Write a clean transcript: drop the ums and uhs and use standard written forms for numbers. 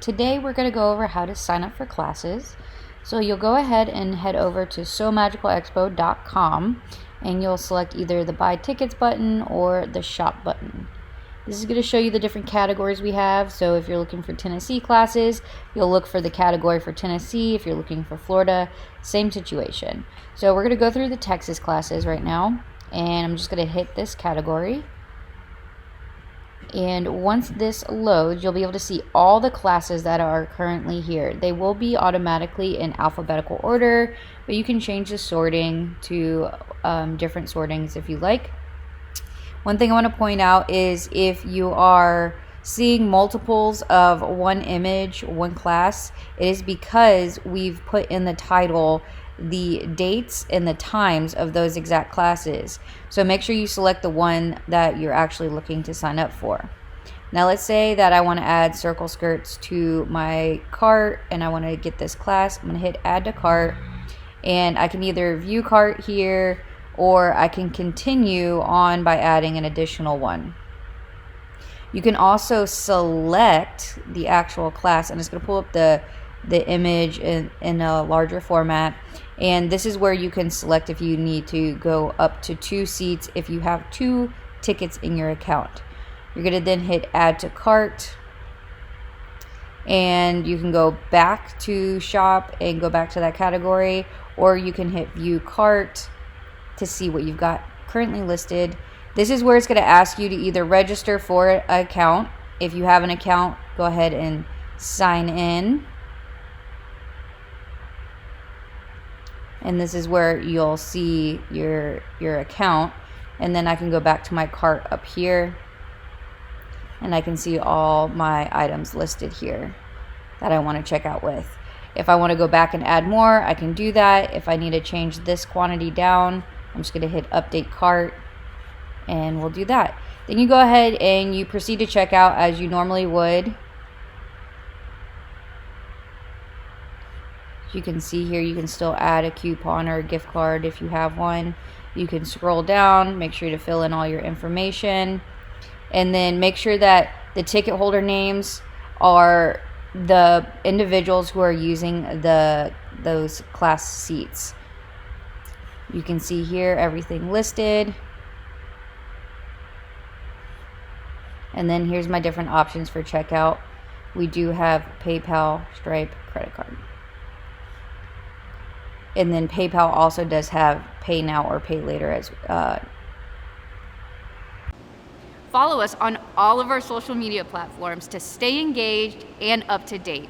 today we're going to go over how to sign up for classes. So you'll go ahead and head over to sewmagicalexpo.com and you'll select either the buy tickets button or the shop button. This is going to show you the different categories we have. So if you're looking for Tennessee classes, you'll look for the category for Tennessee. If you're looking for Florida, same situation. So we're going to go through the Texas classes right now, and I'm just going to hit this category. And once this loads, you'll be able to see all the classes that are currently here. They will be automatically in alphabetical order, but you can change the sorting to different sortings if you like. One thing I want to point out is if you are seeing multiples of one image, one class, it is because we've put in the title the dates and the times of those exact classes. So make sure you select the one that you're actually looking to sign up for. Now let's say that I want to add circle skirts to my cart and I want to get this class. I'm going to hit add to cart, and I can either view cart here or I can continue on by adding an additional one. You can also select the actual class, and it's going to pull up the image in a larger format, and this is where you can select if you need to go up to 2 seats if you have 2 tickets in your account. You're going to then hit add to cart, and you can go back to shop and go back to that category, or you can hit view cart to see what you've got currently listed. This is where it's going to ask you to either register for an account. If you have an account, go ahead and sign in. And this is where you'll see your account. And then I can go back to my cart up here, and I can see all my items listed here that I want to check out with. If I want to go back and add more, I can do that. If I need to change this quantity down, I'm just going to hit update cart, and we'll do that. Then you go ahead and you proceed to check out as you normally would. As you can see here, you can still add a coupon or a gift card if you have one. You can scroll down, make sure to fill in all your information, and then make sure that the ticket holder names are the individuals who are using those class seats. You can see here everything listed. And then here's my different options for checkout. We do have PayPal, Stripe, credit card. And then PayPal also does have pay now or pay later as Follow us on all of our social media platforms to stay engaged and up to date.